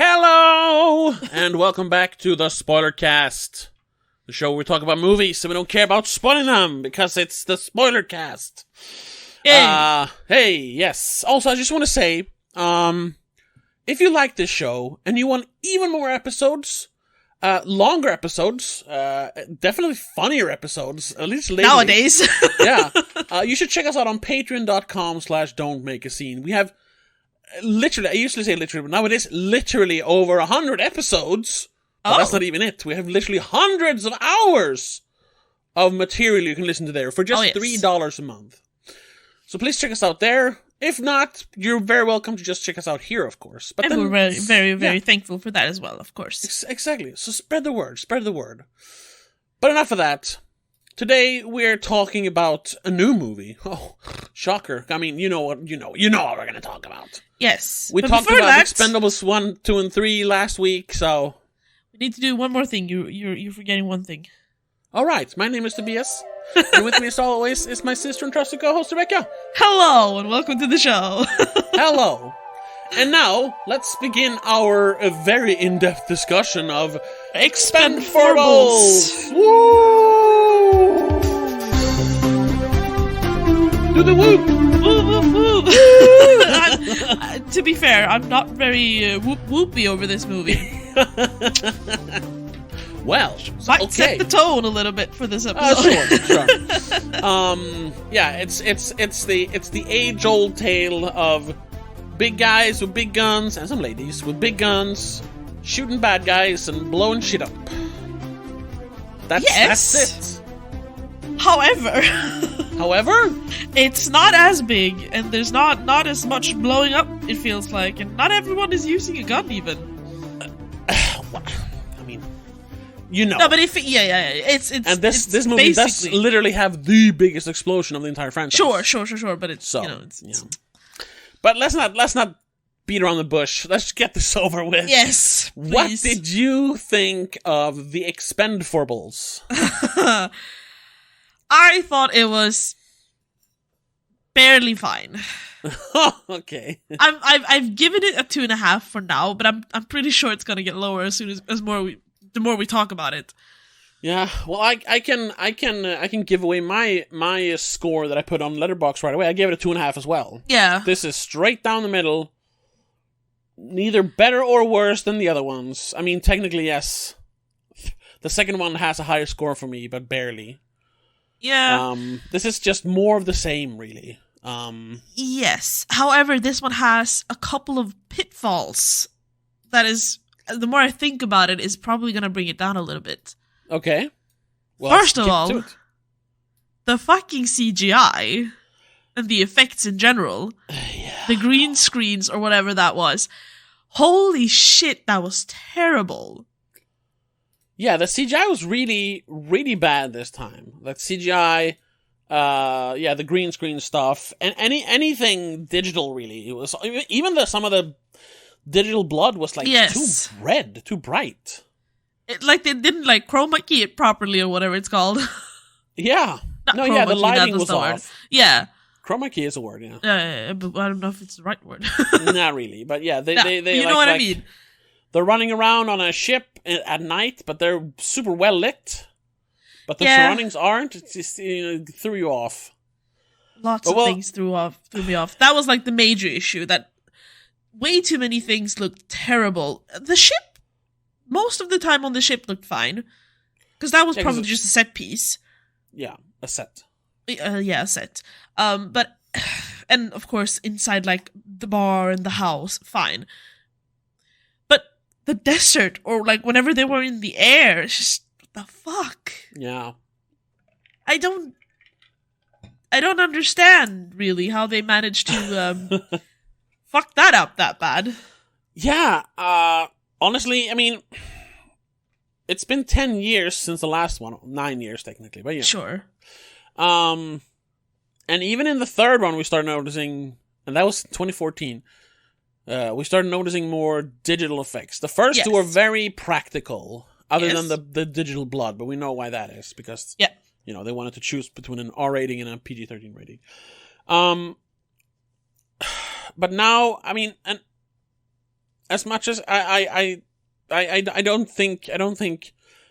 Hello, and welcome back to the Spoiler Cast, the show where we talk about movies, so we don't care about spoiling them, because it's the Spoiler Cast. Hey, yes. Also, I just want to say, if you like this show, and you want even more episodes, longer episodes, definitely funnier episodes, at least lately. Nowadays. Yeah. You should check us out on patreon.com/don'tmakeascene. We have literally, I usually say literally, but now it is literally over 100 episodes. But that's not even it. We have literally hundreds of hours of material you can listen to there for just $3 a month. So please check us out there. If not, you're very welcome to just check us out here, of course. But and then, we're very thankful for that as well, of course. Exactly. So spread the word. But enough of that. Today we're talking about a new movie. Oh, shocker. I mean, you know what we're going to talk about. Yes. We talked about Expendables 1, 2, and 3 last week, so... We need to do one more thing. You're forgetting one thing. Alright, my name is Tobias. And with me as always is my sister and trusted co-host Rebecca. Hello, and welcome to the show. Hello. And now, let's begin our very in-depth discussion of Expendables. Woo! Do the whoop! Woo, woo, woo. To be fair, I'm not very whoopy over this movie. Well, might set the tone a little bit for this episode. Sure. Yeah, it's the age-old tale of big guys with big guns and some ladies with big guns shooting bad guys and blowing shit up. That's it. However, it's not as big, and there's not as much blowing up, it feels like, and not everyone is using a gun even. I mean, you know. No, but it's and this movie does literally have the biggest explosion of the entire franchise. Sure, but it's But let's not beat around the bush. Let's get this over with. Yes, please. What did you think of the Expendables? I thought it was barely fine. Okay. I've given it a 2.5 for now, but I'm pretty sure it's gonna get lower as soon as the more we talk about it. Yeah, well, I can give away my score that I put on Letterboxd right away. I gave it a 2.5 as well. Yeah. This is straight down the middle. Neither better or worse than the other ones. I mean, technically, yes. The second one has a higher score for me, but barely. Yeah. This is just more of the same, really. Yes. However, this one has a couple of pitfalls. That is, the more I think about it, is probably going to bring it down a little bit. Okay. Well, first of all, the fucking CGI and the effects in general, the green screens or whatever that was, holy shit, that was terrible. Yeah, the CGI was really, really bad this time. That CGI, the green screen stuff, and anything digital really. It was even some of the digital blood was like too red, too bright. They didn't chroma key it properly or whatever it's called. Yeah. The lighting was off. Yeah. Chroma key is a word, yeah. But I don't know if it's the right word. Not really, but yeah, they you know what I mean. They're running around on a ship at night, but they're super well lit. But the surroundings aren't. It's just, threw you off. Lots of things threw me off. That was the major issue. That way too many things looked terrible. The ship, most of the time on the ship looked fine, because that was probably just a set piece. Yeah, a set. A set. But and of course inside the bar and the house, fine. The desert, or whenever they were in the air, it's just, what the fuck? Yeah. I don't understand, really, how they managed to fuck that up that bad. Yeah, honestly, I mean, it's been 10 years since the last one. 9 years, technically, but yeah. Sure. And even in the third one, we started noticing, and that was 2014, we started noticing more digital effects. The first two are very practical, other than the digital blood, but we know why that is, because they wanted to choose between an R rating and a PG-13 rating. But now, I mean, and as much as I don't think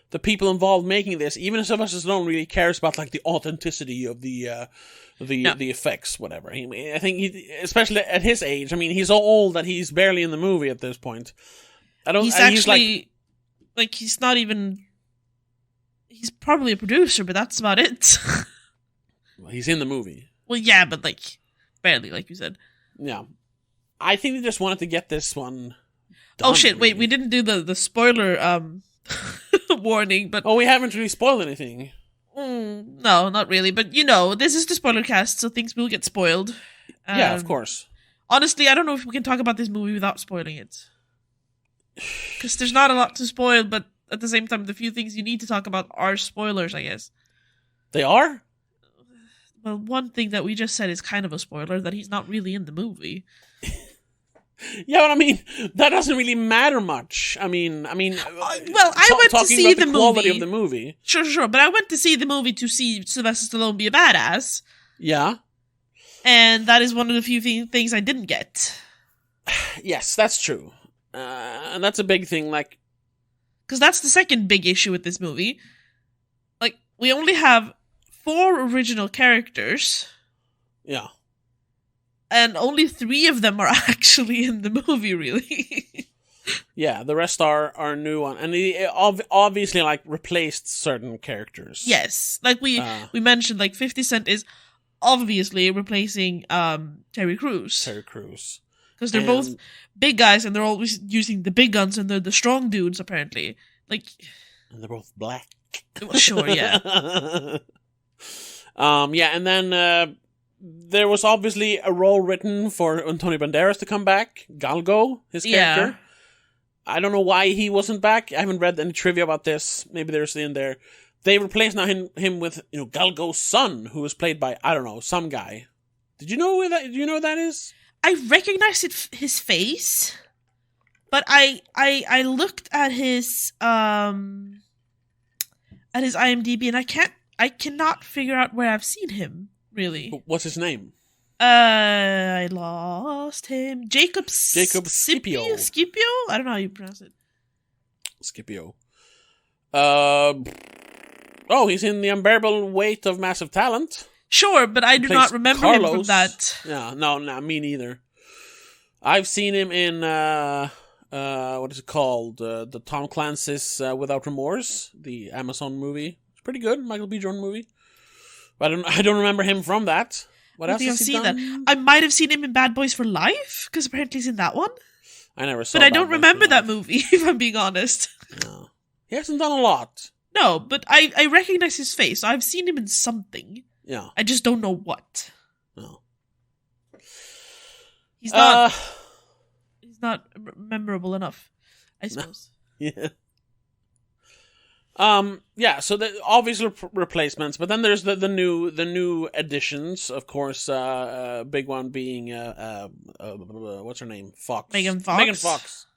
the people involved making this, even Sylvester Stallone, really cares about like the authenticity of the effects, whatever. I think especially at his age, I mean, he's so old that he's barely in the movie at this point. He's actually like he's not even. He's probably a producer, but that's about it. Well, he's in the movie. Well, yeah, but like barely, like you said. Yeah, I think they just wanted to get this one done, oh shit! really. Wait, we didn't do the spoiler warning, but we haven't really spoiled anything. No, not really. But this is the spoiler cast, so things will get spoiled. Yeah, of course. Honestly, I don't know if we can talk about this movie without spoiling it, because there's not a lot to spoil, but at the same time, the few things you need to talk about are spoilers, I guess. They are? Well, one thing that we just said is kind of a spoiler, that he's not really in the movie. Yeah, but I mean, that doesn't really matter much. I mean, well, I went to see the quality of the movie. Sure, but I went to see the movie to see Sylvester Stallone be a badass. Yeah. And that is one of the few things I didn't get. Yes, that's true. And that's a big thing, like... Because that's the second big issue with this movie. Like, we only have 4 original characters. Yeah. And only 3 of them are actually in the movie, really. Yeah, the rest are new one, and they obviously like replaced certain characters. Yes, like we mentioned, like 50 Cent is obviously replacing Terry Crews. Because they're both big guys, and they're always using the big guns, and they're the strong dudes, apparently. Like, and they're both black. Well, sure, yeah. Yeah, and then there was obviously a role written for Antonio Banderas to come back. Galgo, his character. Yeah. I don't know why he wasn't back. I haven't read any trivia about this. Maybe there's in there. They replaced now him with Galgo's son, who was played by, I don't know, some guy. Did you know that? Do you know who that is? I recognized his face, but I looked at his IMDb, and I cannot figure out where I've seen him, really. What's his name? I lost him. Jacob Scipio. Scipio? I don't know how you pronounce it. Scipio. He's in The Unbearable Weight of Massive Talent. Sure, but I do not remember him from that. Yeah, no, me neither. I've seen him in what is it called? The Tom Clancy's Without Remorse, the Amazon movie. It's pretty good, Michael B. Jordan movie. But I don't remember him from that. What else has he done? That. I might have seen him in Bad Boys for Life, because apparently he's in that one. I never saw. But I don't remember that movie, if I'm being honest. No. He hasn't done a lot. No, but I recognize his face. I've seen him in something. Yeah. I just don't know what. No. He's not. He's not memorable enough, I suppose. Yeah. Yeah. So the obvious replacements, but then there's the new additions. Of course, big one being what's her name? Fox. Megan Fox.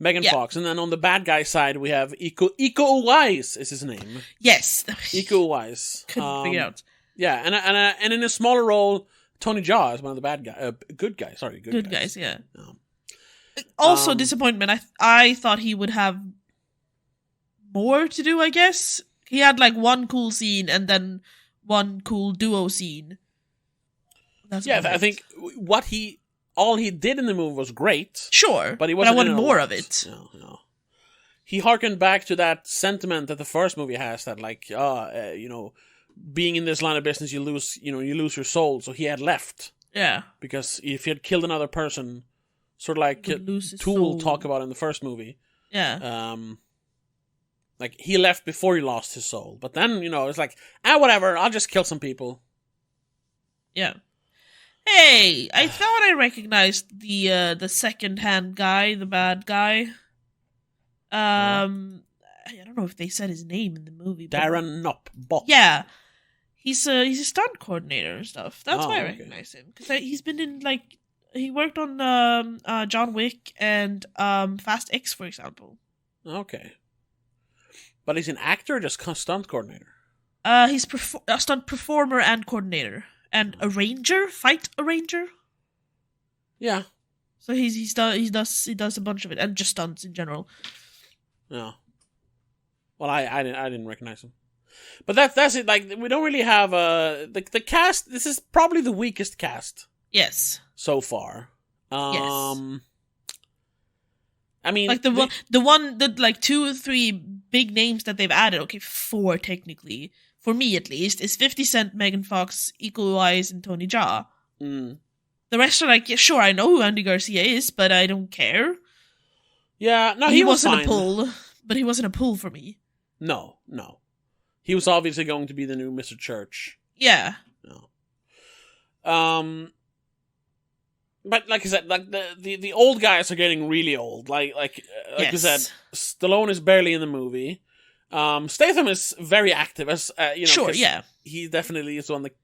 Megan Fox, and then on the bad guy side we have Iko Uwais is his name. Yes. Iko Uwais. Couldn't figure it out. Yeah, and in a smaller role, Tony Jaa is one of the bad guys. Good guys. Sorry, good guys. Yeah. Also, disappointment. I thought he would have more to do. I guess he had like one cool scene and then one cool duo scene. That's I think all he did in the movie was great. Sure, but I wanted more of it. No. He harkened back to that sentiment that the first movie has, that like, being in this line of business, you lose your soul. So he had left. Yeah. Because if he had killed another person, sort of like Tool talk about in the first movie. Yeah. Like he left before he lost his soul. But then, it's like, whatever, I'll just kill some people. Yeah. Hey, I thought I recognized the second-hand guy, the bad guy. I don't know if they said his name in the movie. Darren Knopf. Yeah. He's a stunt coordinator and stuff. That's why I recognize him. Because he's been in, like, he worked on John Wick and Fast X, for example. Okay. But he's an actor or just stunt coordinator? He's a stunt performer and coordinator. And fight arranger? Yeah. So he does a bunch of it, and just stunts in general. Yeah. Well, I didn't recognize him. But that's it. Like, we don't really have the cast. This is probably the weakest cast. Yes. So far. Yes. I mean, like the like 2 or 3 big names that they've added. Okay, 4 technically, for me at least, is 50 Cent, Megan Fox, Iko Uwais, and Tony Jaa. Mm. The rest are like, yeah, sure, I know who Andy Garcia is, but I don't care. Yeah, no, he was wasn't fine. a pull, but he wasn't a pull for me. No. He was obviously going to be the new Mr. Church. Yeah. No. But like I said, like the old guys are getting really old. Like yes. I said, Stallone is barely in the movie. Statham is very active, as you know. Sure, yeah. He definitely is the one that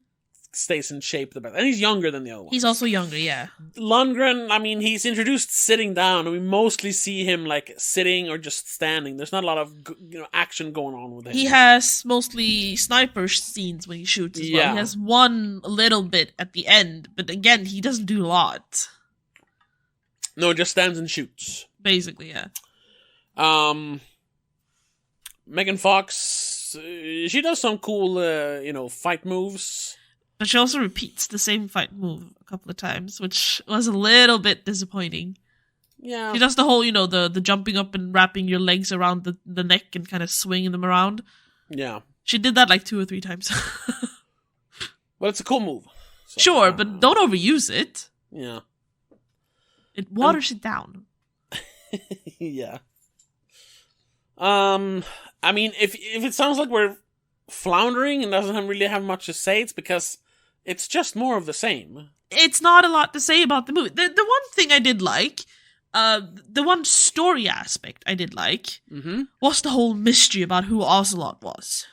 stays in shape the best, and he's younger than the other one. He's also younger, yeah. Lundgren, I mean, he's introduced sitting down, and we mostly see him like sitting or just standing. There's not a lot of action going on with him. He has mostly sniper scenes when he shoots as well. He has one little bit at the end, but again, he doesn't do a lot. No, just stands and shoots. Basically, yeah. Megan Fox, she does some cool, fight moves. But she also repeats the same fight move a couple of times, which was a little bit disappointing. Yeah. She does the whole, the jumping up and wrapping your legs around the neck and kind of swinging them around. Yeah. She did that like 2 or 3 times. Well, it's a cool move. So, sure, but don't overuse it. Yeah. It waters it down. Yeah. I mean, if it sounds like we're floundering and doesn't really have much to say, it's because it's just more of the same. It's not a lot to say about the movie. The one thing I did like, the one story aspect I did like, was the whole mystery about who Ocelot was.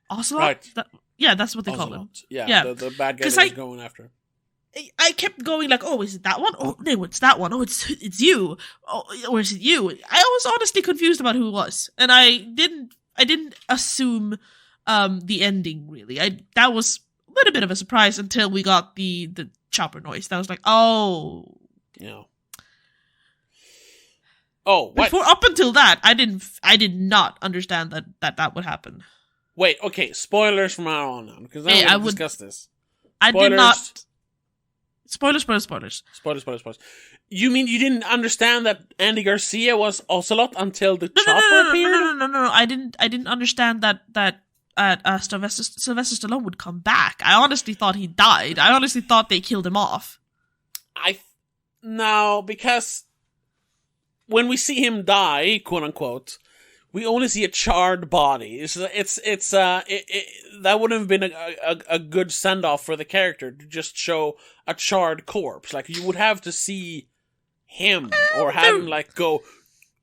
Ocelot? Right. That's what they call him. Yeah. The bad guy that was going after. I kept going like, oh, is it that one? Oh, no, it's that one. Oh, it's you. Oh, or is it you? I was honestly confused about who it was, and I didn't assume the ending really. That was a little bit of a surprise until we got the chopper noise. That was like, oh, yeah. Oh, what? Up until that, I did not understand that would happen. Wait, okay, spoilers from now on, because now we'll discuss this. I did not. Spoilers. Spoilers. You mean you didn't understand that Andy Garcia was Ocelot until the chopper appeared? No. I didn't understand that Sylvester Stallone would come back. I honestly thought he died. I honestly thought they killed him off. No, because when we see him die, quote unquote, we only see a charred body. That wouldn't have been a good send off for the character to just show a charred corpse. Like, you would have to see him or have him like go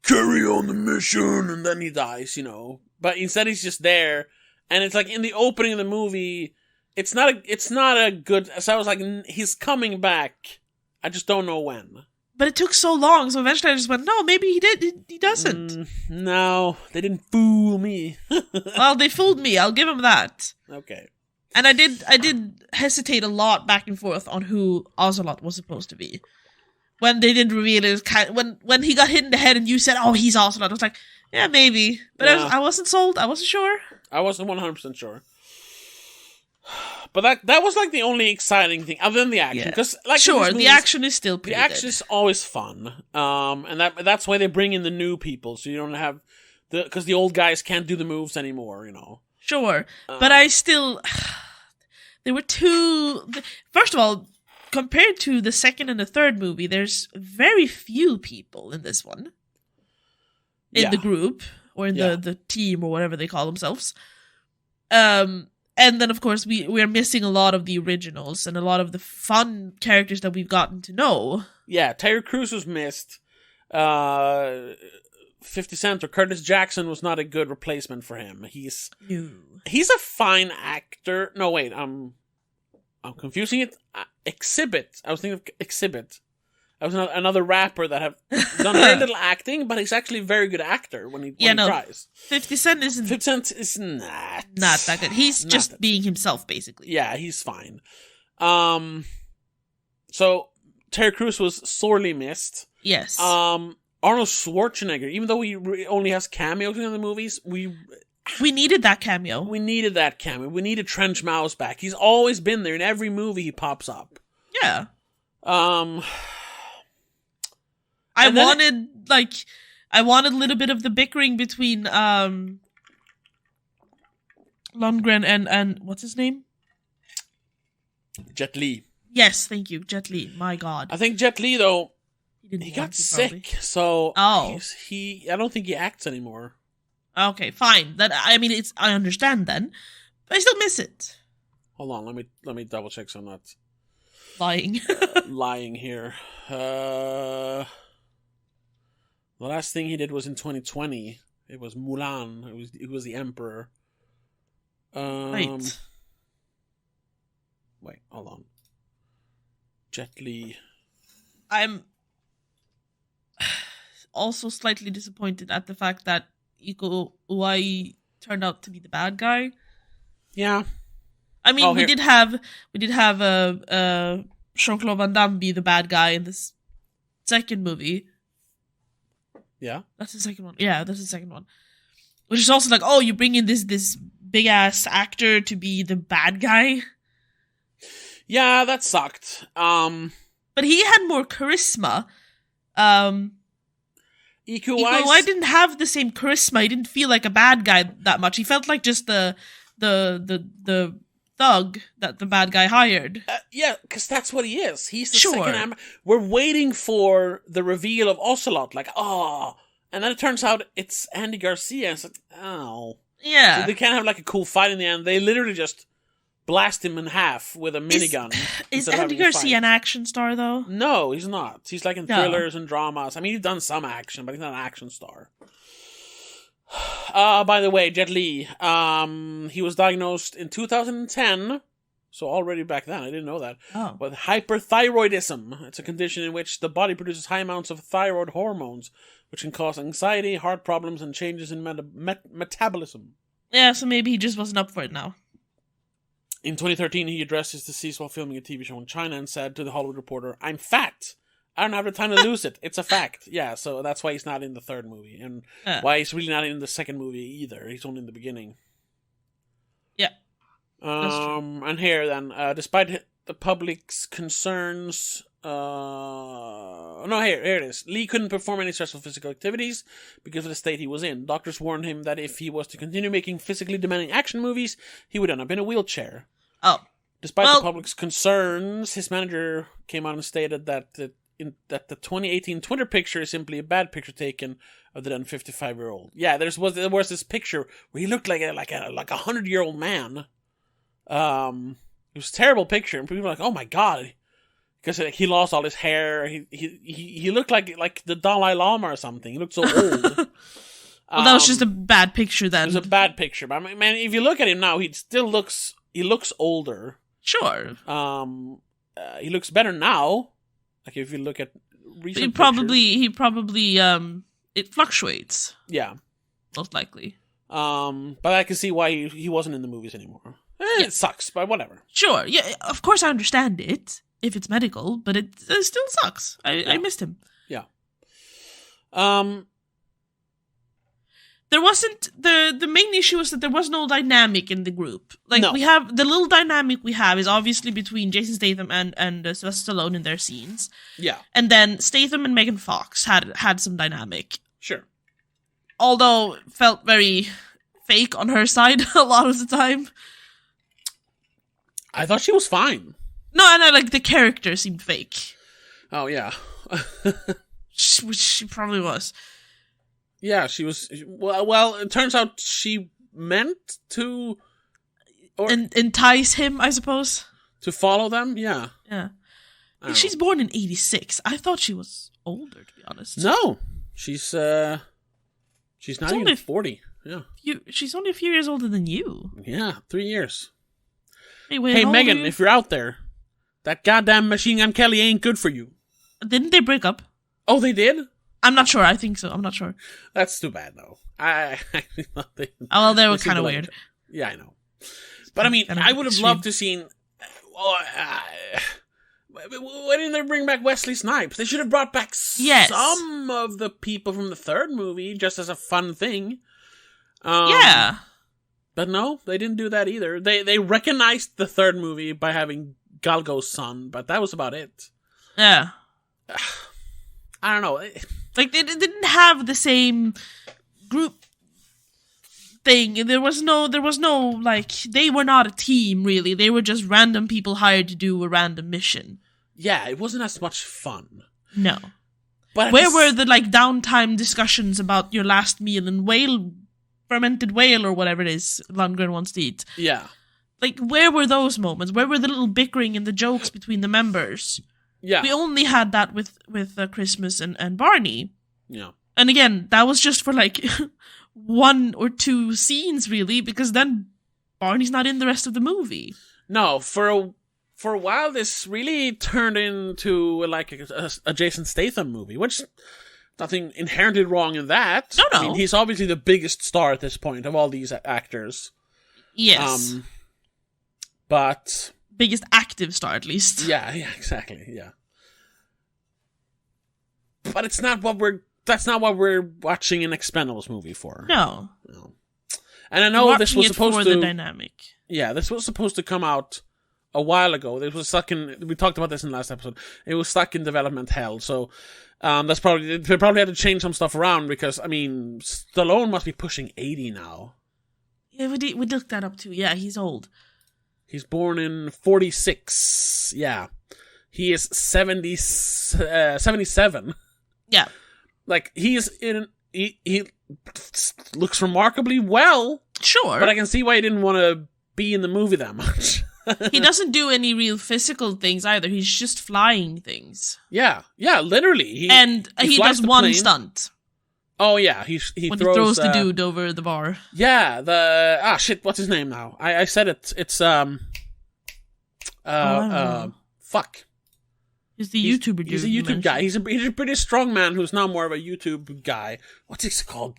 carry on the mission and then he dies, But instead he's just there, and it's like in the opening of the movie, it's not a good. So I was like, he's coming back. I just don't know when. But it took so long, so eventually I just went, no, maybe he did. He doesn't. No, they didn't fool me. Well, they fooled me. I'll give them that. Okay. And I did hesitate a lot back and forth on who Ocelot was supposed to be. When they didn't reveal it, when he got hit in the head and you said, oh, he's Ocelot, I was like, yeah, maybe. But I wasn't sold. I wasn't sure. I wasn't 100% sure. But that was like the only exciting thing, other than the action. Because the action is still pretty good. The action is always fun. And that's why they bring in the new people, so you don't have because the old guys can't do the moves anymore, Sure, but I still, there were first of all, compared to the second and the third movie, there's very few people in this one. In the group, or in the team, or whatever they call themselves. And then, of course, we're missing a lot of the originals and a lot of the fun characters that we've gotten to know. Yeah, Terry Crews was missed. 50 Cent or Curtis Jackson was not a good replacement for him. He's a fine actor. No, wait, I'm confusing it. Exhibit. I was thinking of Exhibit. I was another rapper that have done very little acting, but he's actually a very good actor when he tries. 50 Cent isn't. 50 Cent is not that good. He's just being himself, basically. Yeah, he's fine. So Terry Crews was sorely missed. Yes. Arnold Schwarzenegger, even though he only has cameos in the movies, we needed that cameo. We needed that cameo. We needed Trench Mouse back. He's always been there in every movie he pops up. Yeah. I wanted a little bit of the bickering between Lundgren and what's his name? Jet Li. Yes, thank you, Jet Li. My God. I think Jet Li though he got sick, so I don't think he acts anymore. Okay, fine. I understand then, but I still miss it. Hold on, let me double check so I'm not lying. Lying here. The last thing he did was in 2020. It was Mulan. It was the Emperor. Right. Wait, hold on. Jet Li. I'm also slightly disappointed at the fact that Iko Uwais turned out to be the bad guy. Yeah. I mean, we did have Jean-Claude Van Damme be the bad guy in this second movie. Yeah. That's the second one. Yeah, that's the second one. Which is also like, oh, you bring in this big ass actor to be the bad guy. Yeah, that sucked. But he had more charisma. Iko Uwais, I didn't have the same charisma. He didn't feel like a bad guy that much. He felt like just the thug that the bad guy hired. Yeah, because that's what he is. He's the Sure. second. We're waiting for the reveal of Ocelot. Like, and then it turns out it's Andy Garcia. It's like, oh, Yeah. So they can't have like a cool fight in the end. They literally just blast him in half with a minigun. Is Andy Garcia an action star though? No, he's not. He's like in thrillers and dramas. I mean, he's done some action, but he's not an action star. By the way, Jet Li, he was diagnosed in 2010, so already back then, I didn't know that, with hyperthyroidism. It's a condition in which the body produces high amounts of thyroid hormones, which can cause anxiety, heart problems, and changes in metabolism. Yeah, so maybe he just wasn't up for it now. In 2013, he addressed his disease while filming a TV show in China and said to The Hollywood Reporter, "I'm fat. I don't have the time to lose it. It's a fact." Yeah, so that's why he's not in the third movie. And why he's really not in the second movie either. He's only in the beginning. Yeah. And here then, despite the public's concerns... here it is. Lee couldn't perform any stressful physical activities because of the state he was in. Doctors warned him that if he was to continue making physically demanding action movies, he would end up in a wheelchair. Despite the public's concerns, his manager came out and stated that the 2018 Twitter picture is simply a bad picture taken of the then 55-year-old. Yeah, there was this picture where he looked like a 100-year-old man. It was a terrible picture, and people were like, "Oh my god." Because he lost all his hair. He looked like the Dalai Lama or something. He looked so old. Well, that was just a bad picture then. It was a bad picture. But I mean, man, if you look at him now, he looks older. Sure. He looks better now. Like if you look at recent pictures. It fluctuates. Yeah. Most likely. But I can see why he wasn't in the movies anymore. It sucks, but whatever. Sure. Yeah, of course I understand it. If it's medical, but it still sucks. I missed him. Yeah. There wasn't the main issue was that there was no dynamic in the group. Like No. we have the little dynamic we have is obviously between Jason Statham and Sylvester Stallone in their scenes. Yeah. And then Statham and Megan Fox had some dynamic. Sure. Although it felt very fake on her side a lot of the time. I thought she was fine. No, and the character seemed fake. Oh yeah. Which she probably was. Yeah, she was. Well, it turns out she meant to, entice him, I suppose. To follow them. Yeah. Yeah. She's born in 86. I thought she was older, to be honest. No, she's not even 40. Yeah. She's only a few years older than you. Yeah, 3 years. Anyway, hey, Megan, if you're out there, that goddamn Machine Gun Kelly ain't good for you. Didn't they break up? Oh, they did? I'm not sure. I think so. I'm not sure. That's too bad, though. They were kind of weird. Yeah, I know. But I mean, I would have loved to seen Why didn't they bring back Wesley Snipes? They should have brought back some of the people from the third movie just as a fun thing. Yeah. But no, they didn't do that either. They recognized the third movie by having Galgo's son, but that was about it. Yeah. I don't know. Like, they didn't have the same group thing. There was no, like, they were not a team, really. They were just random people hired to do a random mission. Yeah, it wasn't as much fun. No. But where were the, like, downtime discussions about your last meal and fermented whale or whatever it is Lundgren wants to eat? Yeah. Like, where were those moments? Where were the little bickering and the jokes between the members? Yeah. We only had that with Christmas and Barney. Yeah. And again, that was just for, like, 1 or 2 scenes, really, because then Barney's not in the rest of the movie. No, for a while, this really turned into, like, a Jason Statham movie, which... Nothing inherently wrong in that. No. I mean, he's obviously the biggest star at this point of all these actors. Yes. But... Biggest active star, at least. Yeah, exactly, yeah. But it's not what that's not what we're watching an Expendables movie for. No. And I know this was supposed for to... the dynamic. Yeah, this was supposed to come out a while ago. It was stuck in... We talked about this in the last episode. It was stuck in development hell, so... They probably had to change some stuff around because, I mean, Stallone must be pushing 80 now. Yeah, we looked that up too. Yeah, he's old. He's born in 46. Yeah. He is 77. Yeah. Like, he looks remarkably well. Sure. But I can see why he didn't want to be in the movie that much. He doesn't do any real physical things either. He's just flying things. Yeah, literally. He does one plane. Stunt. Oh yeah, he throws the dude over the bar. Yeah, what's his name now? I said it. It's fuck. He's the YouTuber dude. He's a YouTube guy. He's a pretty strong man who's now more of a YouTube guy. What's he called?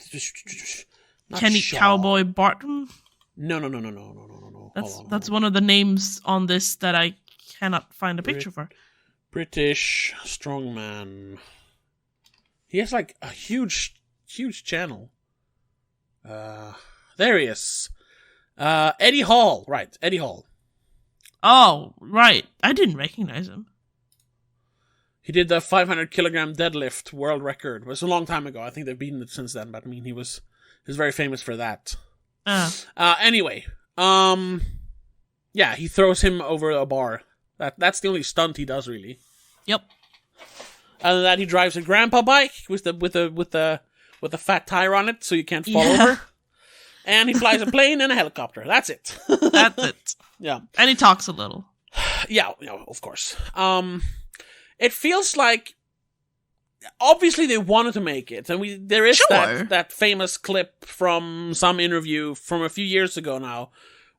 Kenny Shaw. Cowboy Barton? No. That's one of the names on this that I cannot find a picture for. British strongman. He has like a huge channel. There he is. Eddie Hall. Right, Eddie Hall. Oh, right. I didn't recognize him. He did the 500 kilogram deadlift world record. It was a long time ago. I think they've beaten it since then, but I mean, he was very famous for that. Anyway, yeah, he throws him over a bar. That's the only stunt he does, really. Yep. Other than that, he drives a grandpa bike with the fat tire on it, so you can't fall over. And he flies a plane and a helicopter. That's it. That's it. Yeah. And he talks a little. Yeah, of course. It feels like obviously they wanted to make it, and there is that famous clip from some interview from a few years ago now,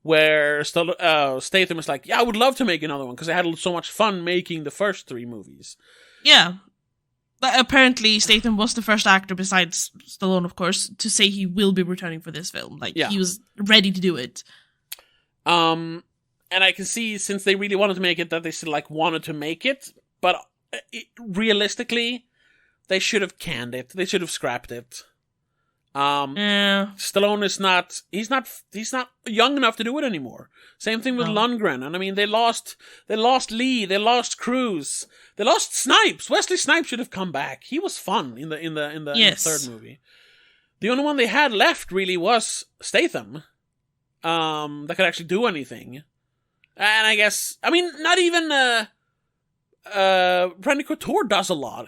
where Statham is like, "Yeah, I would love to make another one because I had so much fun making the first 3 movies." Yeah, but apparently Statham was the first actor besides Stallone, of course, to say he will be returning for this film. Like he was ready to do it. And I can see, since they really wanted to make it, that they still wanted to make it, but realistically, they should have canned it. They should have scrapped it. Stallone is not young enough to do it anymore. Same thing with Lundgren. And I mean, they lost Lee, they lost Cruz, they lost Snipes. Wesley Snipes should have come back. He was fun in the third movie. The only one they had left really was Statham. That could actually do anything. And I guess, I mean, not even Randy Couture does a lot.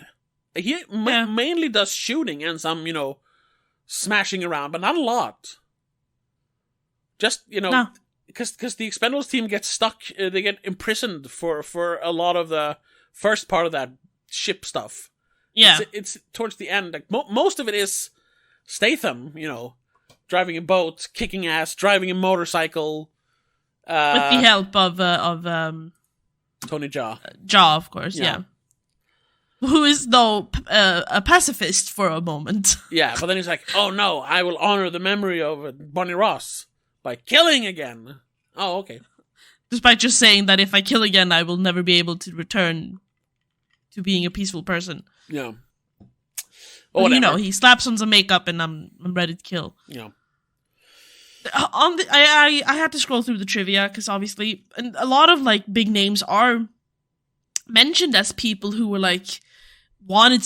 He mainly does shooting and some, smashing around, but not a lot. Just, because the Expendables team gets stuck, they get imprisoned for a lot of the first part of that ship stuff. Yeah. It's towards the end. Like, most of it is Statham, driving a boat, kicking ass, driving a motorcycle. With the help of Tony Jaa. Jaa, of course, yeah. Who is, though, a pacifist for a moment. Yeah, but then he's like, "Oh no, I will honor the memory of Bonnie Ross by killing again." Oh, okay. Despite just saying that if I kill again, I will never be able to return to being a peaceful person. Yeah. But, he slaps on some makeup and I'm ready to kill. Yeah. I had to scroll through the trivia because obviously, and a lot of like big names are mentioned as people who were like wanted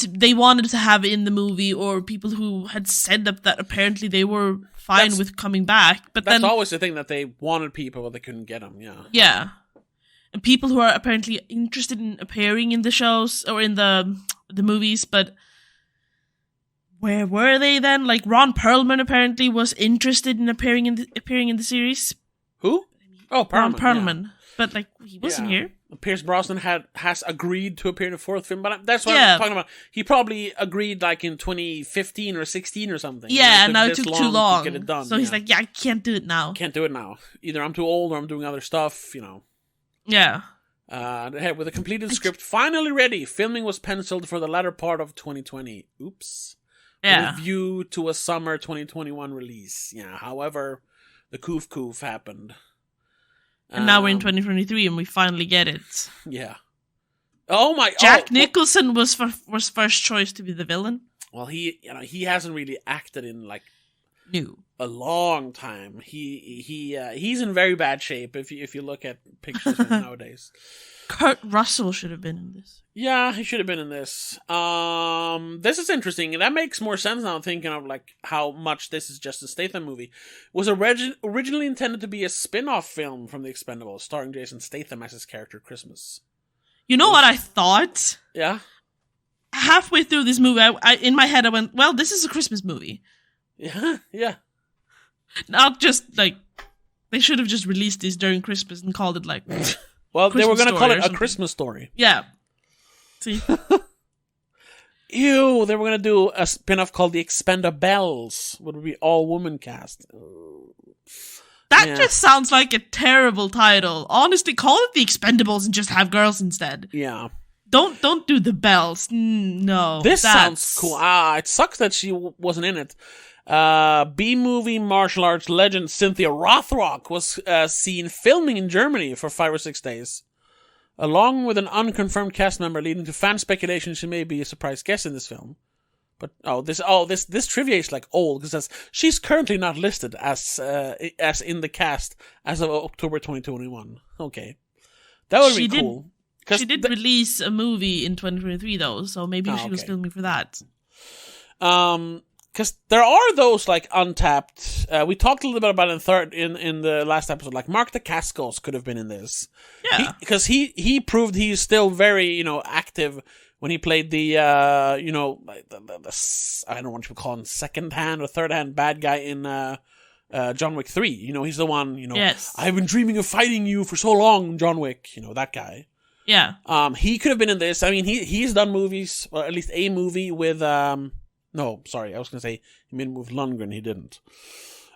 to have it in the movie, or people who had said that apparently they were fine with coming back. But that's always the thing, that they wanted people but they couldn't get them. Yeah. Yeah. And people who are apparently interested in appearing in the shows or in the movies, but where were they then? Like Ron Perlman apparently was interested in appearing in the series. Who? Oh, Perlman. Ron Perlman, yeah. But like he wasn't here. Pierce Brosnan has agreed to appear in the fourth film, but that's what I'm talking about. He probably agreed like in 2015 or 16 or something. Yeah, and now it took too long to get it done. So he's like, I can't do it now. Can't do it now. Either I'm too old or I'm doing other stuff. Yeah. With a completed script finally ready, filming was penciled for the latter part of 2020. Oops. Yeah. With a view to a summer 2021 release. Yeah. However, the coof happened. And now we're in 2023 and we finally get it. Yeah. Oh my! Jack Nicholson was first choice to be the villain. Well, he hasn't really acted in like a long time. He's in very bad shape if you look at pictures of him nowadays. Kurt Russell should have been in this. Yeah, he should have been in this. This is interesting. That makes more sense now, thinking of like how much this is just a Statham movie. It was originally intended to be a spin-off film from The Expendables, starring Jason Statham as his character Christmas. You know what I thought? Yeah? Halfway through this movie, I in my head I went, well, this is a Christmas movie. Yeah, yeah. Not just like, they should have just released this during Christmas and called it like... Well, Christmas they were going to call it something. A Christmas Story. Yeah. See? Ew, they were going to do a spin-off called The Expendables, which would be all-woman cast. That just sounds like a terrible title. Honestly, call it The Expendables and just have girls instead. Yeah. Don't do the bells. No. This sounds cool. It sucks that she wasn't in it. B-movie martial arts legend Cynthia Rothrock was seen filming in Germany for 5 or 6 days, along with an unconfirmed cast member, leading to fan speculation she may be a surprise guest in this film. But this trivia is like old, because she's currently not listed as in the cast as of October 2021. Okay, that would be cool. She did release a movie in 2023 though, so maybe she was filming for that. Because there are those like untapped. We talked a little bit about it in the last episode. Like Mark Dacascos could have been in this. Yeah, because he proved he's still very active when he played the I don't know what you would call him, second hand or third hand bad guy in John Wick 3. He's the one. Yes. I've been dreaming of fighting you for so long, John Wick. That guy. Yeah. He could have been in this. I mean, he's done movies, or at least a movie with No, sorry, I was going to say he made a movie with Lundgren, he didn't.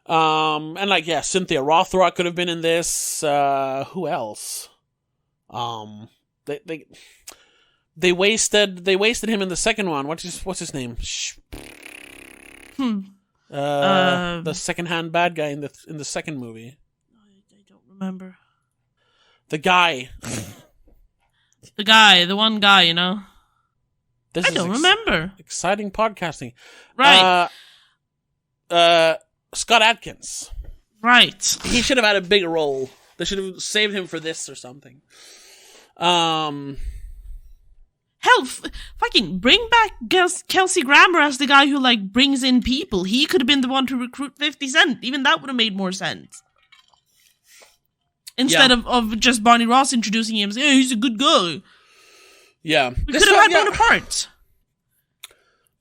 And Cynthia Rothrock could have been in this. Who else? They wasted him in the second one. What's his name? The second-hand bad guy in the second movie. I don't remember. The guy. The one guy, This I don't remember. Exciting podcasting. Right. Scott Adkins. Right. He should have had a bigger role. They should have saved him for this or something. Hell, fucking bring back Kelsey Grammer as the guy who, brings in people. He could have been the one to recruit 50 Cent. Even that would have made more sense. Instead of just Barney Ross introducing him, saying, hey, he's a good guy. Yeah. We could have had Bonaparte.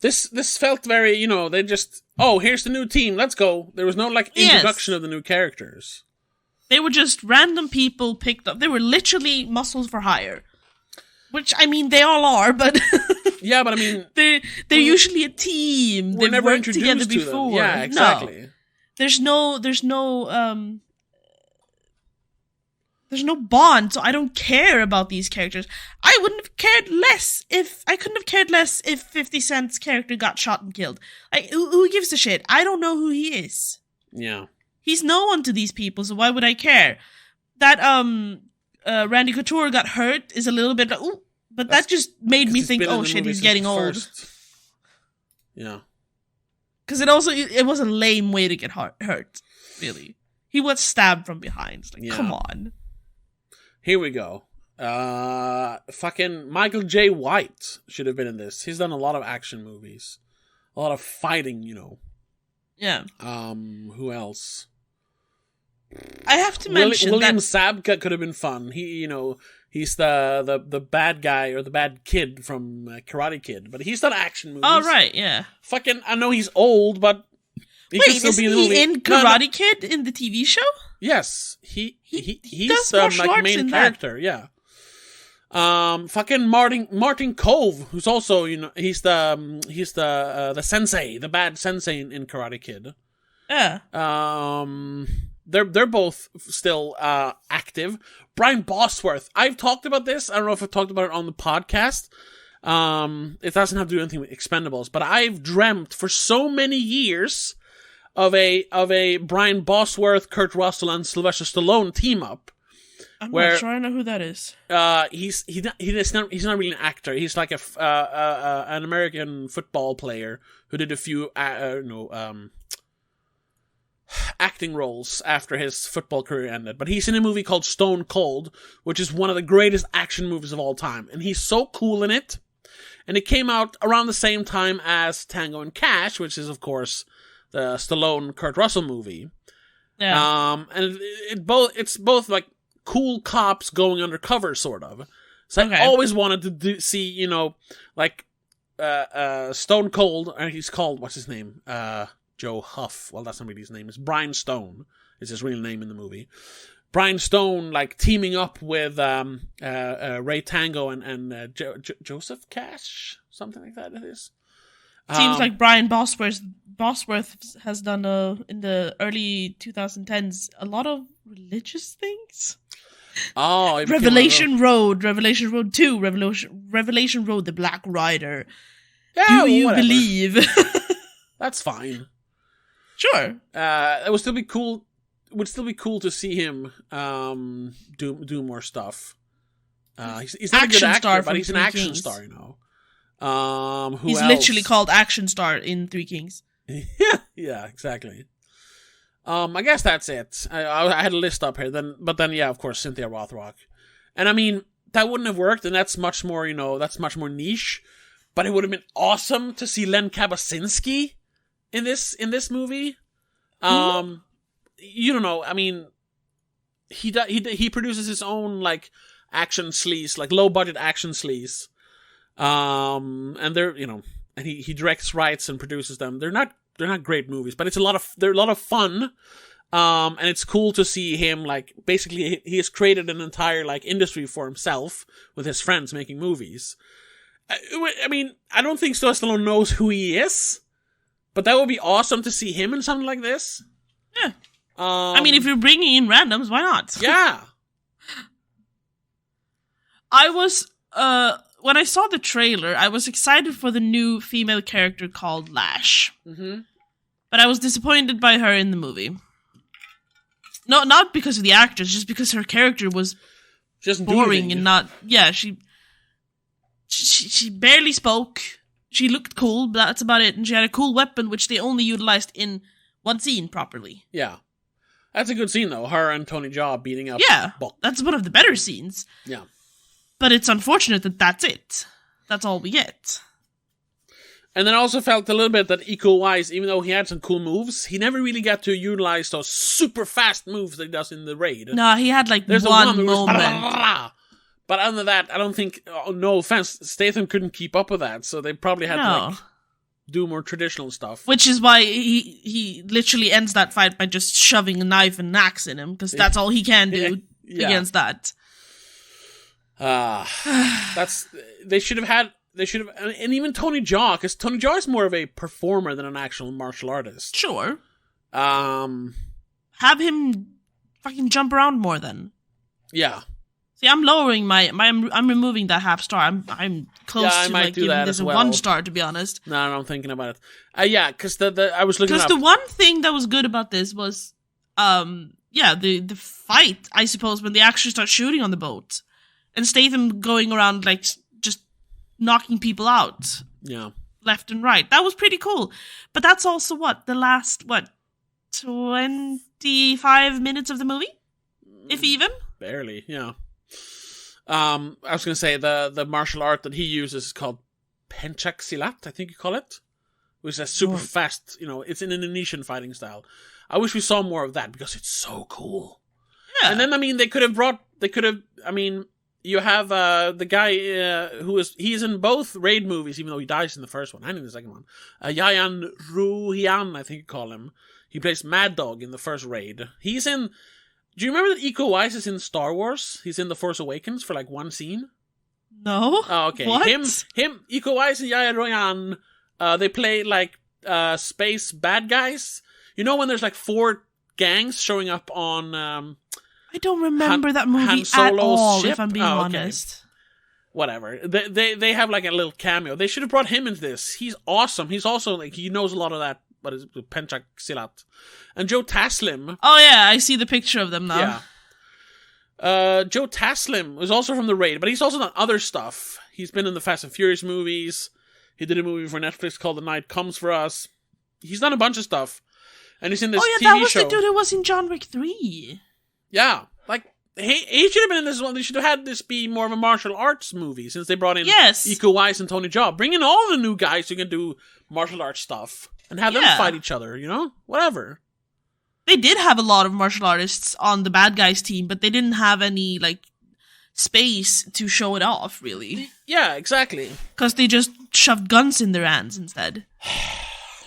This felt very, they just, here's the new team, let's go. There was no, introduction of the new characters. They were just random people picked up. They were literally muscles for hire. Which, I mean, they all are, but... Yeah, but I mean... They're usually a team. We're never introduced together before. To them. Yeah, exactly. No. There's no bond, so I don't care about these characters. I couldn't have cared less if 50 Cent's character got shot and killed. Who gives a shit? I don't know who he is. Yeah. He's no one to these people, so why would I care? that Randy Couture got hurt is a little bit like, ooh, but that just made me think, oh shit, he's getting old. Yeah. Because it was a lame way to get hurt, really. He was stabbed from behind. It's like, come on. Here we go. Fucking Michael J. White should have been in this. He's done a lot of action movies. A lot of fighting, you know. Yeah. Who else? I have to mention William that Zabka could have been fun. He's the bad guy or the bad kid from Karate Kid, but he's done action movies. Oh right, yeah. Fucking, I know he's old, but wait, is he in Karate Kid in the TV show? Yes, he's does like main character. Yeah. Fucking Martin Cove, who's also, you know, he's the sensei, the bad sensei in Karate Kid. Yeah. They're both still active. Brian Bosworth. I've talked about this. I don't know if I've talked about it on the podcast. It doesn't have to do anything with Expendables, but I've dreamt for so many years of a Brian Bosworth, Kurt Russell, and Sylvester Stallone team up. I'm not sure I know who that is. He's not really an actor. He's like an American football player who did a few acting roles after his football career ended. But he's in a movie called Stone Cold, which is one of the greatest action movies of all time. And he's so cool in it. And it came out around the same time as Tango and Cash, which is, of course, the Stallone Kurt Russell movie. Yeah. And it's both like cool cops going undercover, sort of. So I always wanted to see, you know, like Stone Cold, or he's called, what's his name? Joe Huff. Well, that's not really his name. It's Brian Stone. Is his real name in the movie. Brian Stone, like, teaming up with Ray Tango and Joseph Cash? Something like that it is. Seems like Brian Bosworth has done, in the early 2010s, a lot of religious things. Oh, Revelation Road 2, Revelation Road, The Black Rider. Yeah, Do you believe? That's fine. Sure. It would still be cool. It would still be cool to see him do more stuff. He's not a good actor, but he's an action star, you know. He's literally called Action Star in Three Kings. Yeah, exactly. I guess that's it. I had a list up here, but then yeah, of course, Cynthia Rothrock, and I mean that wouldn't have worked, and that's much more, you know, that's much more niche. But it would have been awesome to see Len Kabasinski in this movie. You don't know. I mean, he produces his own like action sleaze, like low budget action sleaze. And they're, you know, and he directs, writes, and produces them. They're not great movies, but they're a lot of fun. And it's cool to see him, like, basically he has created an entire like industry for himself with his friends making movies. I mean, I don't think Sylvester Stallone knows who he is, but that would be awesome to see him in something like this. Yeah. I mean, if you're bringing in randoms, why not? Yeah. I was, when I saw the trailer, I was excited for the new female character called Lash. Mm-hmm. But I was disappointed by her in the movie. No, not because of the actress, just because her character was just boring and not... Yeah, she barely spoke. She looked cool, but that's about it. And she had a cool weapon, which they only utilized in one scene properly. Yeah. That's a good scene, though. Her and Tony Jaa beating up. Yeah, that's one of the better scenes. Yeah. But it's unfortunate that that's it. That's all we get. And then I also felt a little bit that Iko Uwais, even though he had some cool moves, he never really got to utilize those super fast moves that he does in the raid. No, he had like one moment. But other than that, I don't think, no offense, Statham couldn't keep up with that, so they probably had to like do more traditional stuff. Which is why he literally ends that fight by just shoving a knife and an axe in him, because that's all he can do against that. They should have, and even Tony Jaa, because Tony Jaa is more of a performer than an actual martial artist. Sure. Have him fucking jump around more then. Yeah. See, I'm lowering I'm removing that half star. I'm close to like giving this a 1 star, to be honest. No, I'm thinking about it. Yeah, because I was looking. Because the one thing that was good about this was, the fight, I suppose, when they actually start shooting on the boat. And Statham going around, like, just knocking people out. Yeah. Left and right. That was pretty cool. But that's also the last, 25 minutes of the movie? If even? Barely, yeah. I was going to say, the martial art that he uses is called Pencak Silat, I think you call it. Which is a super fast, it's an Indonesian fighting style. I wish we saw more of that, because it's so cool. Yeah. And then, you have the guy he's in both Raid movies, even though he dies in the first one and in the second one. Yayan Ruhian, I think you call him. He plays Mad Dog in the first Raid. He's in... Do you remember that Iko Uwais is in Star Wars? He's in The Force Awakens for, like, one scene? No. Oh, okay. What? Him, Iko Uwais and Yayan Ruhian, they play, like, space bad guys. You know when there's, like, 4 gangs showing up on... I don't remember that movie at all, ship? If I'm being honest. Whatever. They have like a little cameo. They should have brought him into this. He's awesome. He's also like, he knows a lot of that. What is it? Pencak Silat. And Joe Taslim. Oh yeah, I see the picture of them now. Yeah. Joe Taslim was also from The Raid, but he's also done other stuff. He's been in the Fast and Furious movies. He did a movie for Netflix called The Night Comes For Us. He's done a bunch of stuff. And he's in this TV show. Oh yeah, that was the dude who was in John Wick 3. Yeah, like, he should have been in this one. They should have had this be more of a martial arts movie, since they brought in Iko Uwais and Tony Jaa. Bring in all the new guys who can do martial arts stuff, and have them fight each other, Whatever. They did have a lot of martial artists on the bad guys team, but they didn't have any, like, space to show it off, really. Yeah, exactly. Because they just shoved guns in their hands instead.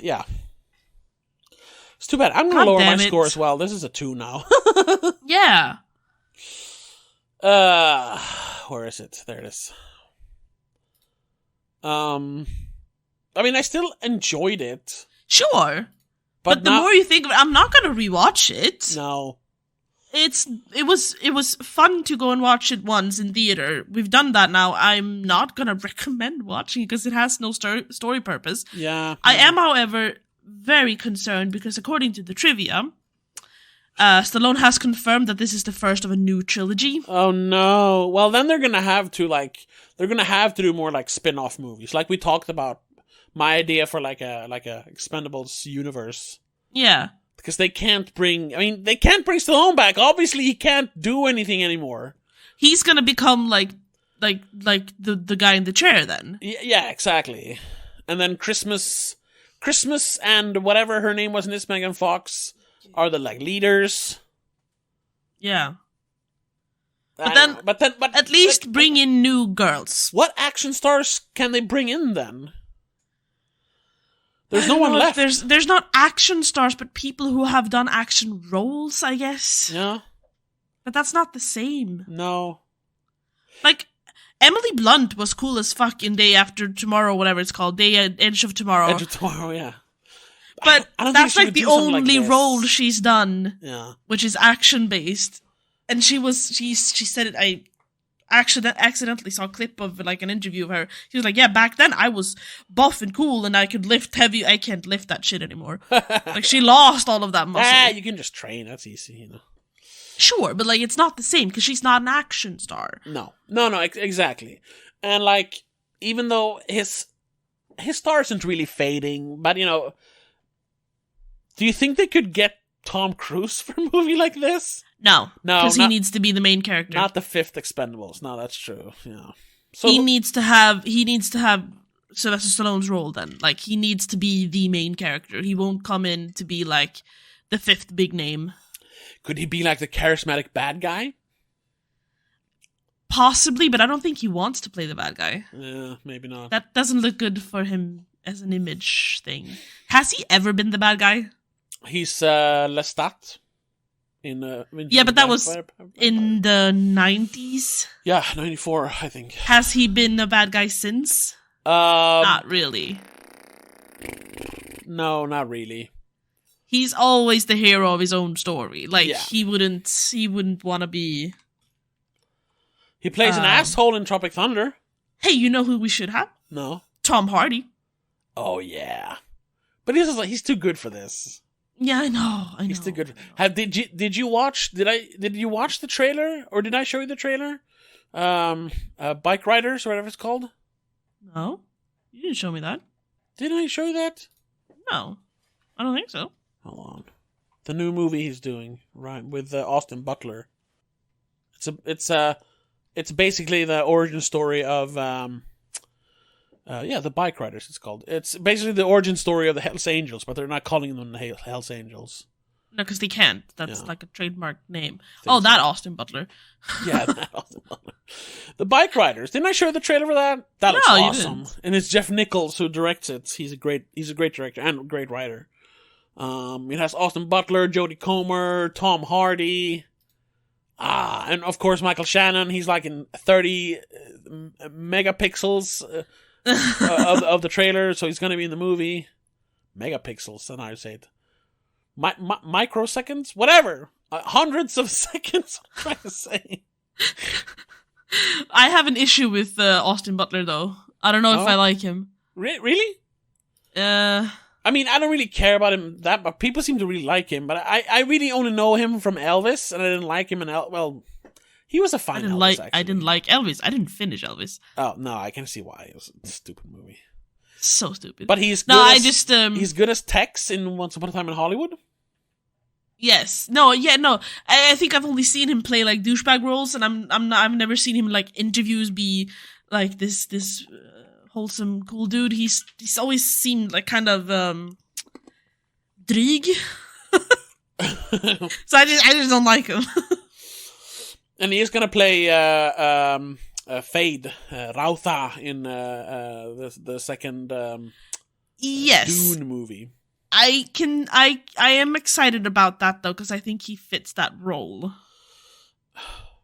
Yeah. It's too bad. I'm going to lower my score as well. This is a 2 now. Yeah. Where is it? There it is. I still enjoyed it. Sure. But the more you think of it, I'm not going to rewatch it. No. It was fun to go and watch it once in theater. We've done that now. I'm not going to recommend watching it because it has no story purpose. Yeah. I am, however, very concerned because according to the trivia, Stallone has confirmed that this is the first of a new trilogy. Oh no. Well, then they're going to have to do more like spin-off movies. Like we talked about my idea for like a Expendables universe. Yeah. Because they can't bring Stallone back. Obviously, he can't do anything anymore. He's going to become like the guy in the chair then. Yeah, exactly. And then Christmas and whatever her name was in this, Megan Fox, are the like leaders. Yeah. But at least bring in new girls. What action stars can they bring in then? There's no one left. There's not action stars, but people who have done action roles, I guess. Yeah. But that's not the same. No. Like, Emily Blunt was cool as fuck in Day After Tomorrow, whatever it's called. Edge of Tomorrow. Edge of Tomorrow, yeah. But that's like the only role she's done. Yeah. Which is action-based. And she said it, I accidentally saw a clip of like an interview of her. She was like, yeah, back then I was buff and cool and I could lift heavy. I can't lift that shit anymore. Like, she lost all of that muscle. You can just train. That's easy, Sure, but like, it's not the same because she's not an action star. No, exactly. And like, even though his star isn't really fading, but do you think they could get Tom Cruise for a movie like this? No, because he needs to be the main character. Not the 5th Expendables. No, that's true. Yeah. So he needs to have Sylvester Stallone's role then. Like, he needs to be the main character. He won't come in to be like the 5th big name. Could he be like the charismatic bad guy? Possibly, but I don't think he wants to play the bad guy. Yeah, maybe not. That doesn't look good for him as an image thing. Has he ever been the bad guy? He's Lestat. Yeah, but that was in the 90s. Yeah, 94, I think. Has he been a bad guy since? Not really. No, not really. He's always the hero of his own story. Like, yeah. he wouldn't want to be... He plays an asshole in Tropic Thunder. Hey, you know who we should have? No. Tom Hardy. Oh, yeah. But he's too good for this. Yeah, I know. He's the good. Did you watch the trailer, or did I show you the trailer? Bike Riders or whatever it's called. No, you didn't show me that. Did I show you that? No, I don't think so. Hold on. The new movie he's doing, right, with Austin Butler. It's basically the origin story of the Bike Riders. It's called. It's basically the origin story of the Hells Angels, but they're not calling them the Hells Angels. No, because they can't. That's like a trademark name. That Austin Butler. Yeah, that Austin Butler. The Bike Riders. Didn't I show the trailer for that? That looks awesome. And it's Jeff Nichols who directs it. He's a great director and a great writer. It has Austin Butler, Jodie Comer, Tom Hardy, and of course Michael Shannon. He's like in 30 megapixels of the trailer, so he's going to be in the movie. Megapixels, that's how you say it. Microseconds? Whatever. Hundreds of seconds, I'm trying to say. I have an issue with Austin Butler, though. I don't know if I like him. Really? I mean, I don't really care about him but people seem to really like him. But I really only know him from Elvis, and I didn't like him in he was a fine Elvis, actually. I didn't like Elvis. I didn't finish Elvis. Oh, no, I can see why. It was a stupid movie. So stupid. But he's good he's good as Tex in Once Upon a Time in Hollywood. Yes. No, yeah, no. I think I've only seen him play like douchebag roles, and I've never seen him in like interviews be like this wholesome, cool dude. He's always seemed like kind of dryg. So I just don't like him. And he is gonna play Fade Rautha in the second Dune movie. I am excited about that though, because I think he fits that role.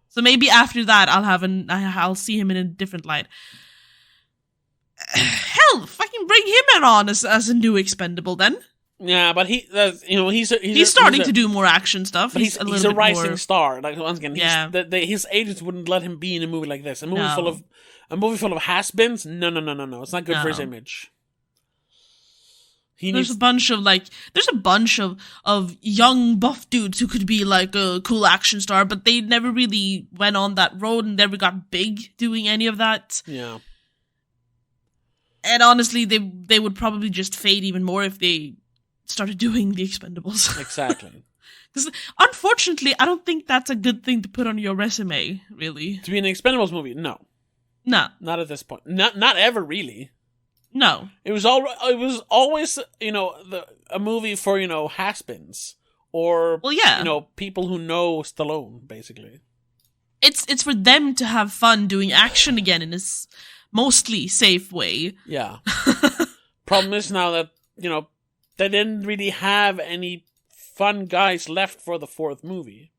So maybe after that I'll see him in a different light. Hell, fucking bring him on as a new Expendable then. Yeah, but he's starting to do more action stuff. But he's a rising star. Like once again, his agents wouldn't let him be in a movie like this. A movie full of has-beens. No. It's not good for his image. There's a bunch of young buff dudes who could be like a cool action star, but they never really went on that road and never got big doing any of that. Yeah. And honestly, they would probably just fade even more if they started doing the Expendables. Exactly. Because unfortunately, I don't think that's a good thing to put on your resume, really. To be in an Expendables movie? No. No. Not at this point. Not ever, really. No. It was always, a movie for, has-beens. Or, people who know Stallone, basically. It's for them to have fun doing action again in this mostly safe way. Yeah. Problem is now that, they didn't really have any fun guys left for the fourth movie.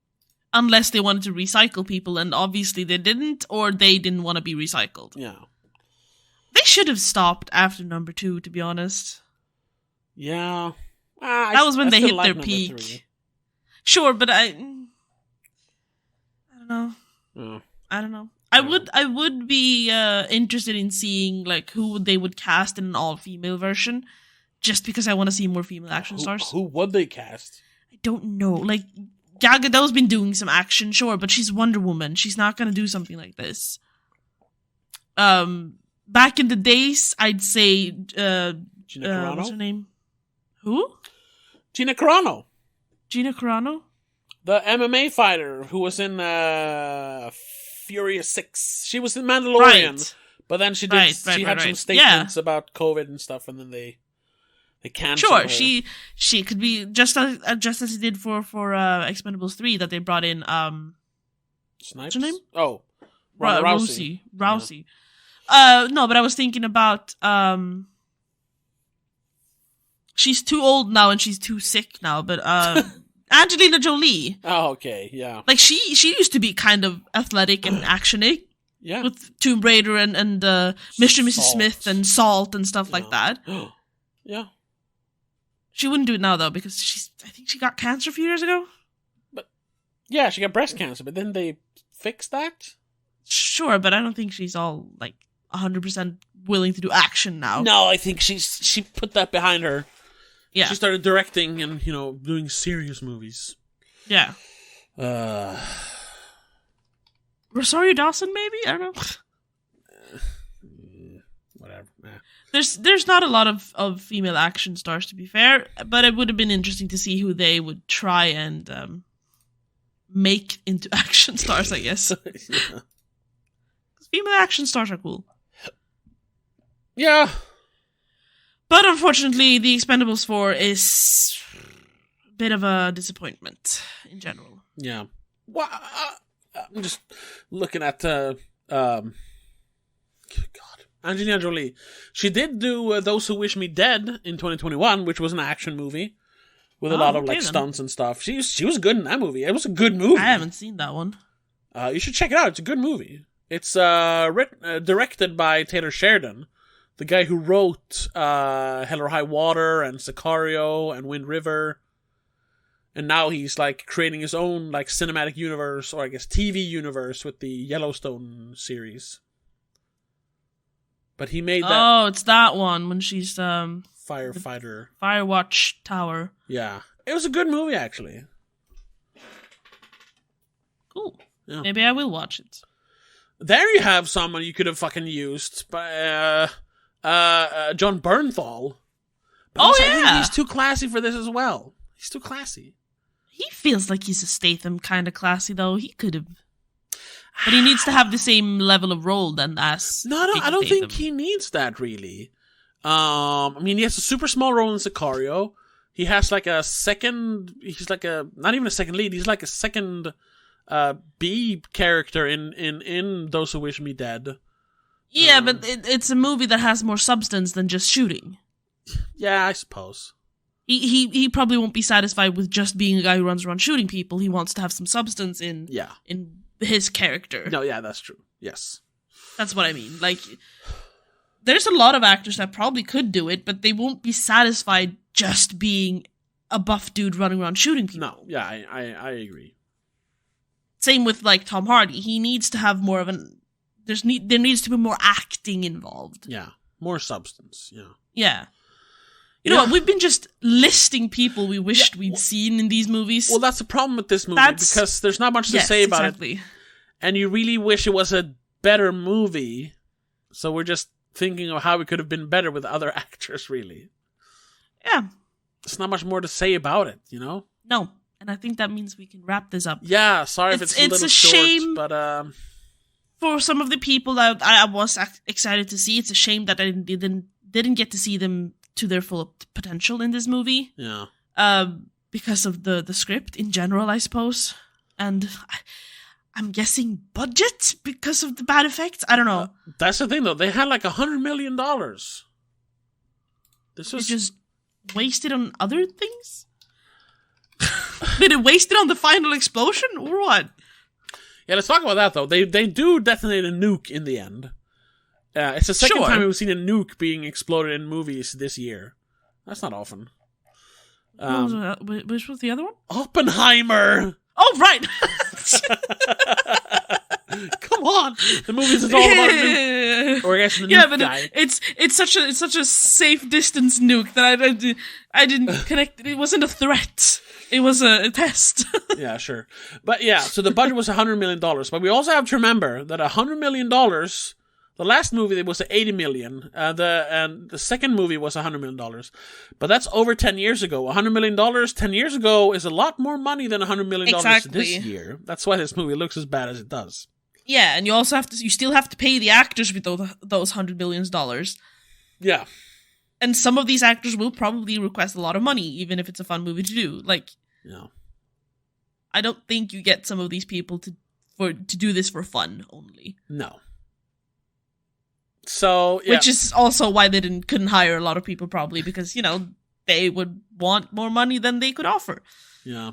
Unless they wanted to recycle people, and obviously they didn't, or they didn't want to be recycled. Yeah. They should have stopped after number 2, to be honest. Yeah. That was when they hit their peak. 3. Sure, but I don't know. Oh. I don't know. I would be interested in seeing like who they would cast in an all-female version, just because I want to see more female action stars. Who would they cast? I don't know. Like Gal Gadot's been doing some action, sure, but she's Wonder Woman. She's not gonna do something like this. Back in the days, I'd say Gina Carano? What's her name? Who? Gina Carano. Gina Carano? The MMA fighter who was in Furious 6. She was in Mandalorian. Right. But then she had some statements about COVID and stuff, and then they canceled her. Sure, she could be just as he did for Expendables 3 that they brought in Snipes? What's her name? Oh. Rousey. Yeah. No, but I was thinking about she's too old now and she's too sick now, but Angelina Jolie. Oh, okay, yeah. Like she used to be kind of athletic and actiony. Yeah. With Tomb Raider and Mr. and Mrs. Smith and Salt and stuff like that. Yeah. She wouldn't do it now though because I think she got cancer a few years ago. But yeah, she got breast cancer, but then they fixed that? Sure, but I don't think she's all like 100% willing to do action now. No, I think she put that behind her. Yeah. She started directing and, doing serious movies. Yeah. Rosario Dawson, maybe? I don't know. Whatever. There's not a lot of female action stars, to be fair, but it would have been interesting to see who they would try and make into action stars, I guess. Yeah. Female action stars are cool. Yeah. But unfortunately, the Expendables 4 is a bit of a disappointment in general. Yeah. Well, I'm just looking at God, Angelina Jolie. She did do Those Who Wish Me Dead in 2021, which was an action movie with a lot of stunts and stuff. She was good in that movie. It was a good movie. I haven't seen that one. You should check it out. It's a good movie. It's directed by Taylor Sheridan, the guy who wrote Hell or High Water and Sicario and Wind River. And now he's creating his own cinematic universe, or I guess TV universe, with the Yellowstone series. But he made that. Oh, it's that one when she's firefighter. Firewatch Tower. Yeah. It was a good movie, actually. Cool. Yeah. Maybe I will watch it. There you have someone you could have fucking used. John Bernthal. But also, I think he's too classy for this as well. He's too classy. He feels like he's a Statham kind of classy, though. He could have. But he needs to have the same level of role than as. No, I don't think he needs that, really. I mean, he has a super small role in Sicario. He has a second. He's not even a second lead. He's a second B character in Those Who Wish Me Dead. Yeah, but it's a movie that has more substance than just shooting. Yeah, I suppose. He probably won't be satisfied with just being a guy who runs around shooting people. He wants to have some substance in his character. No, yeah, that's true. Yes. That's what I mean. There's a lot of actors that probably could do it, but they won't be satisfied just being a buff dude running around shooting people. No, yeah, I agree. Same with Tom Hardy. He needs to have more of an. There needs to be more acting involved. Yeah, more substance. Yeah. Yeah. You know what? We've been just listing people we wished we'd seen in these movies. Well, that's the problem with this movie, because there's not much to say about it. And you really wish it was a better movie. So we're just thinking of how it could have been better with other actors, really. Yeah. There's not much more to say about it, No. And I think that means we can wrap this up. Yeah, sorry if it's a little short, shame, but for some of the people that I was excited to see, it's a shame that I didn't get to see them to their full potential in this movie. Yeah. Because of the script in general, I suppose. And I'm guessing budget because of the bad effects. I don't know. That's the thing, though. They had $100 million. This was just wasted on other things? Did it waste it on the final explosion or what? Yeah, let's talk about that, though. They do detonate a nuke in the end. It's the second time we've seen a nuke being exploded in movies this year. That's not often. Which was the other one? Oppenheimer! Oh, right! Come on! The movie's all about a nuke. Or I guess the nuke guy. It's such a safe distance nuke that I didn't connect. It wasn't a threat. It was a test. Yeah, sure. But yeah, so the budget was $100 million. But we also have to remember that $100 million... The last movie was $80 million, and the second movie was $100 million. But that's over 10 years ago. $100 million 10 years ago is a lot more money than $100 million this year. That's why this movie looks as bad as it does. Yeah, and you still have to pay the actors with those $100 million. Yeah. And some of these actors will probably request a lot of money, even if it's a fun movie to do. Yeah. I don't think you get some of these people to do this for fun only. No. So, yeah. Which is also why they couldn't hire a lot of people, probably, because, they would want more money than they could offer. Yeah.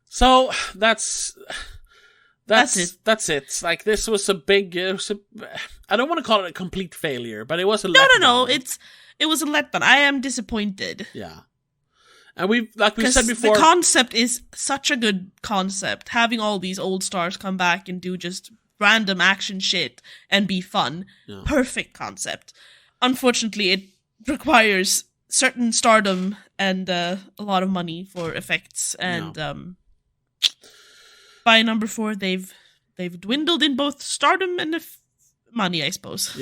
So, that's it. That's it. This was a big... I don't want to call it a complete failure, but it was a letdown. No. It was a letdown. I am disappointed. Yeah. And we said before... the concept is such a good concept. Having all these old stars come back and do just... random action shit and be fun. Yeah. Perfect concept. Unfortunately, it requires certain stardom and a lot of money for effects, and by number 4 they've dwindled in both stardom and money, I suppose.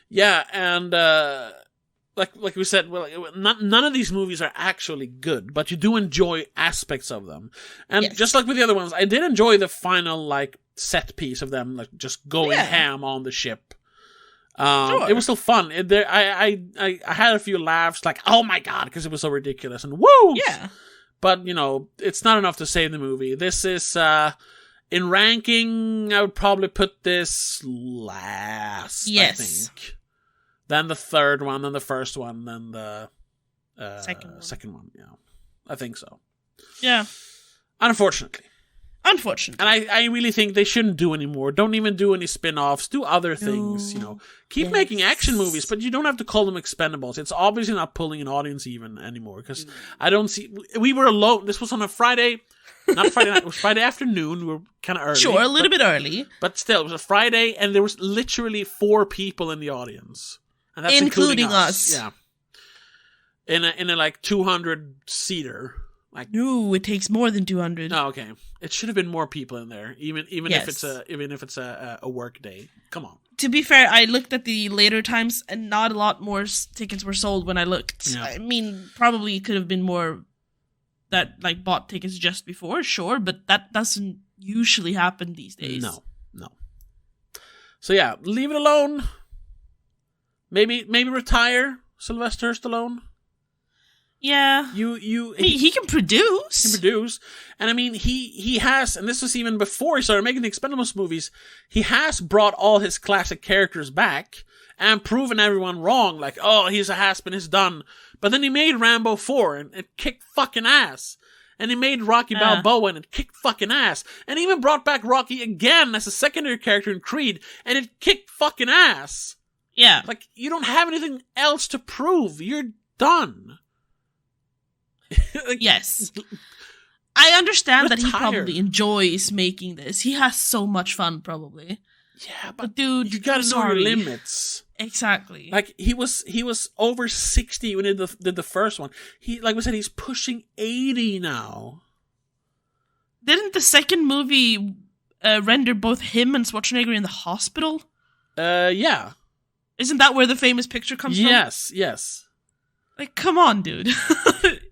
Yeah, and like we said, well, none of these movies are actually good, but you do enjoy aspects of them. And just like with the other ones, I did enjoy the final like set piece of them, like just going ham on the ship. It was still fun. I had a few laughs, like, oh my god, because it was so ridiculous, and woo! Yeah. But, it's not enough to save the movie. This is, in ranking, I would probably put this last, I think. Then the third one, then the first one, then the second one. Yeah, I think so. Yeah. Unfortunately. And I really think they shouldn't do any more. Don't even do any spin-offs. Do other things, Keep making action movies, but you don't have to call them Expendables. It's obviously not pulling an audience even anymore, because I don't see... We were alone. This was on a Friday... Not Friday night. It was Friday afternoon. We were kind of early. Sure, a little bit early. But still, it was a Friday, and there was literally 4 people in the audience. And that's including us. Yeah. In a like 200-seater. Like, no, it takes more than 200. Oh, okay. It should have been more people in there, even if it's a work day. Come on. To be fair, I looked at the later times, and not a lot more tickets were sold when I looked. Yeah. I mean, probably it could have been more that like bought tickets just before, sure, but that doesn't usually happen these days. No. So yeah, leave it alone. Maybe retire Sylvester Stallone. Yeah. He can produce. He can produce. And I mean, he has, and this was even before he started making the Expendables movies, he has brought all his classic characters back and proven everyone wrong. Like, oh, he's a has-been, he's done. But then he made Rambo 4 and it kicked fucking ass. And he made Rocky Balboa and it kicked fucking ass. And he even brought back Rocky again as a secondary character in Creed and it kicked fucking ass. Yeah. Like, you don't have anything else to prove. You're done. Yes. I understand that he probably enjoys making this. He has so much fun, probably. Yeah, but dude, you gotta know your limits. Exactly. Like, he was over 60 when he did the first one. He, like we said, he's pushing 80 now. Didn't the second movie render both him and Schwarzenegger in the hospital? Yeah. Isn't that where the famous picture comes from? Yes. Like, come on, dude.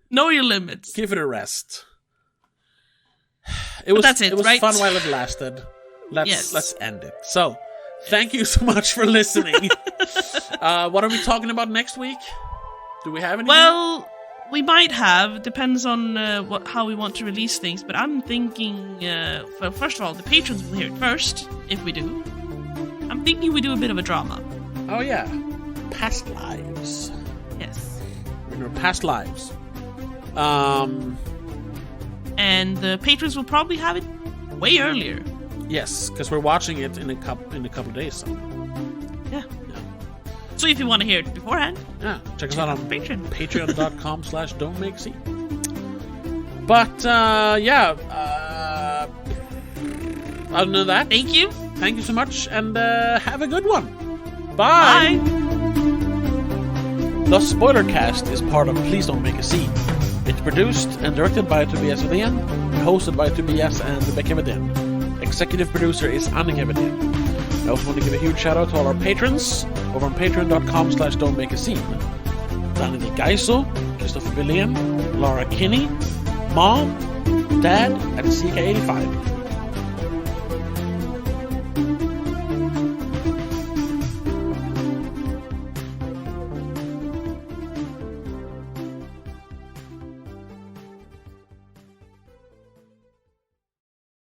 Know your limits. Give it a rest. It was right? fun while it lasted. Let's end it. So, thank you so much for listening. What are we talking about next week? Do we have anything? Well, we might have. Depends on how we want to release things. But I'm thinking, well, first of all, the patrons will hear it first, if we do. I'm thinking we do a bit of a drama. Oh, yeah. Past lives. Yes. In our past lives. And the patrons will probably have it way earlier. Yes, because we're watching it in a couple days. So. Yeah. So if you want to hear it beforehand, check us out on Patreon. Patreon.com/don'tmakescene. But other than that, thank you so much, and have a good one. Bye. The Spoilercast is part of Please Don't Make a Scene. It's produced and directed by Tobias Vedén, hosted by Tobias and Rebecca Vedén. Executive producer is Annika Vedén. I also want to give a huge shout out to all our patrons over on patreon.com/don'tmakeascene. Danny Geiso, Christopher Billén, Laura Kinney, Mom, Dad, and CK85.